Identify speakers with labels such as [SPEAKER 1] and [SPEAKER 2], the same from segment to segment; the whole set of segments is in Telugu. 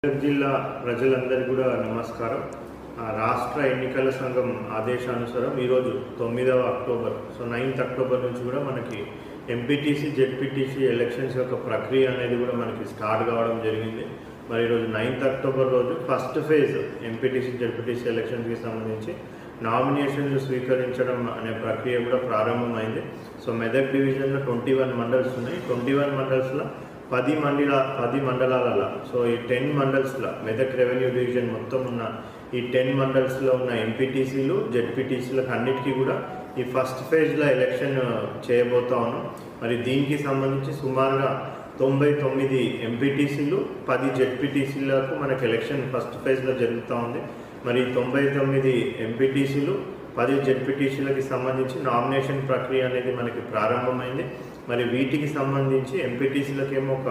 [SPEAKER 1] మెదక్ జిల్లా ప్రజలందరికీ కూడా నమస్కారం. రాష్ట్ర ఎన్నికల సంఘం ఆదేశానుసారం ఈరోజు 9వ అక్టోబర్ 9th అక్టోబర్ నుంచి కూడా మనకి ఎంపీటీసీ జెడ్పీటీసీ ఎలక్షన్స్ యొక్క ప్రక్రియ అనేది కూడా మనకి స్టార్ట్ కావడం జరిగింది. మరి ఈరోజు 9th అక్టోబర్ రోజు ఫస్ట్ ఫేజ్ ఎంపీటీసీ జెడ్పీటీసీ ఎలక్షన్స్కి సంబంధించి నామినేషన్లు స్వీకరించడం అనే ప్రక్రియ కూడా ప్రారంభమైంది. సో మెదక్ డివిజన్లో 21 మండల్స్ ఉన్నాయి. 21 మండల్స్లో 10 మండలాలలో సో ఈ 10 మండల్స్లో మెదక్ రెవెన్యూ డివిజన్ మొత్తం ఉన్న ఈ 10 మండల్స్లో ఉన్న ఎంపీటీసీలు జెడ్పీటీసీలకు అన్నిటికీ కూడా ఈ ఫస్ట్ ఫేజ్లో ఎలక్షన్ చేయబోతా ఉన్నాం. మరి దీనికి సంబంధించి సుమారుగా 99 ఎంపీటీసీలు 10 జెడ్పీటీసీలకు మనకు ఎలక్షన్ ఫస్ట్ ఫేజ్లో జరుగుతూ ఉంది. మరి 99 ఎంపీటీసీలు 10 జెడ్పీటీసీలకి సంబంధించి నామినేషన్ ప్రక్రియ అనేది మనకి ప్రారంభమైంది. మరి వీటికి సంబంధించి ఎంపీటీసీలకేమో ఒక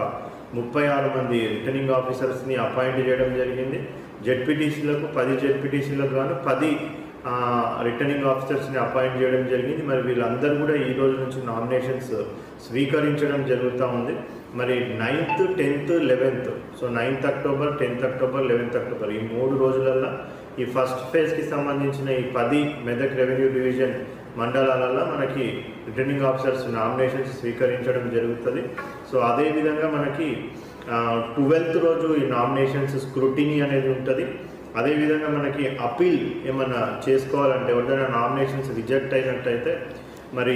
[SPEAKER 1] 36 మంది రిటర్నింగ్ ఆఫీసర్స్ని అపాయింట్ చేయడం జరిగింది. జెడ్పీటీసీలకు 10 జెడ్పీటీసీలకు గాను 10 రిటర్నింగ్ ఆఫీసర్స్ని అపాయింట్ చేయడం జరిగింది. మరి వీళ్ళందరూ కూడా ఈ రోజు నుంచి నామినేషన్స్ స్వీకరించడం జరుగుతూ ఉంది. మరి 9th, 10th, 11th so 9th October 10th October 11th October ఈ 3 రోజులలో ఈ ఫస్ట్ ఫేజ్కి సంబంధించిన ఈ 10 మెదక్ రెవెన్యూ డివిజన్ మండలాలలో మనకి రిటర్నింగ్ ఆఫీసర్స్ నామినేషన్స్ స్వీకరించడం జరుగుతుంది. సో అదేవిధంగా మనకి 12th రోజు ఈ నామినేషన్స్ స్క్రూటినీ అనేది ఉంటుంది. అదేవిధంగా మనకి అపీల్ ఏమన్నా చేసుకోవాలంటే ఎవరిదైనా నామినేషన్స్ రిజెక్ట్ అయినట్టయితే మరి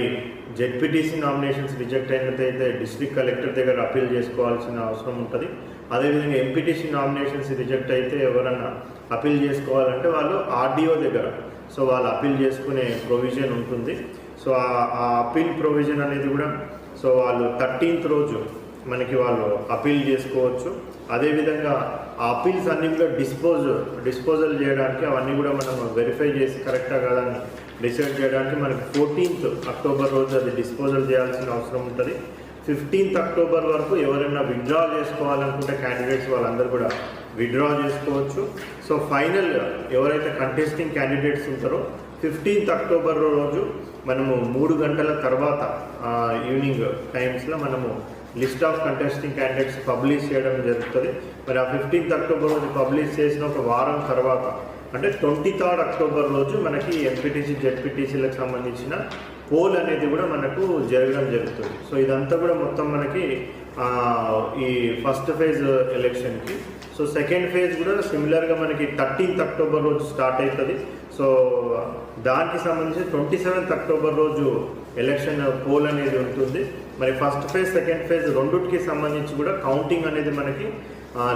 [SPEAKER 1] జెడ్పీటీసీ నామినేషన్స్ రిజెక్ట్ అయినట్టయితే డిస్ట్రిక్ట్ కలెక్టర్ దగ్గర అపీల్ చేసుకోవాల్సిన అవసరం ఉంటుంది. అదేవిధంగా ఎంపీటీసీ నామినేషన్స్ రిజెక్ట్ అయితే ఎవరన్నా అపీల్ చేసుకోవాలంటే వాళ్ళు ఆర్డీఓ దగ్గర సో వాళ్ళు అపీల్ చేసుకునే ప్రొవిజన్ ఉంటుంది. సో ఆ అపీల్ ప్రొవిజన్ అనేది కూడా సో వాళ్ళు 13th రోజు మనకి వాళ్ళు అపీల్ చేసుకోవచ్చు. అదేవిధంగా ఆ అపీల్స్ అన్నీ కూడా డిస్పోజల్ చేయడానికి అవన్నీ కూడా మనం వెరిఫై చేసి కరెక్టా కాదని డిసైడ్ చేయడానికి మనకి 14th అక్టోబర్ రోజు అది డిస్పోజల్ చేయాల్సిన అవసరం ఉంటుంది. 15th అక్టోబర్ వరకు ఎవరైనా విత్డ్రా చేసుకోవాలనుకుంటే క్యాండిడేట్స్ వాళ్ళందరూ కూడా విత్డ్రా చేసుకోవచ్చు. సో ఫైనల్ ఎవరైతే కంటెస్టింగ్ క్యాండిడేట్స్ ఉంటారో 15th అక్టోబర్ రోజు మనము 3 గంటల తర్వాత ఈవినింగ్ టైమ్స్లో మనము list of contesting candidates publish చేయడం జరుగుతుంది. మరి ఆ 15th అక్టోబర్ రోజు పబ్లిష్ చేసిన ఒక వారం తర్వాత అంటే 23rd అక్టోబర్ రోజు మనకి ఎంపీటీసీ జెడ్పీటీసీలకు సంబంధించిన పోల్ అనేది కూడా మనకు జరగడం జరుగుతుంది. సో ఇదంతా కూడా మొత్తం మనకి ఈ ఫస్ట్ ఫేజ్ ఎలక్షన్కి. సో సెకండ్ ఫేజ్ కూడా సిమిలర్గా మనకి 13th అక్టోబర్ రోజు స్టార్ట్ అవుతుంది. సో దానికి సంబంధించి 27th అక్టోబర్ రోజు ఎలక్షన్ పోల్ అనేది ఉంటుంది. మరి ఫస్ట్ ఫేజ్ సెకండ్ ఫేజ్ రెండుకి సంబంధించి కూడా కౌంటింగ్ అనేది మనకి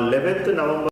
[SPEAKER 1] 11th నవంబర్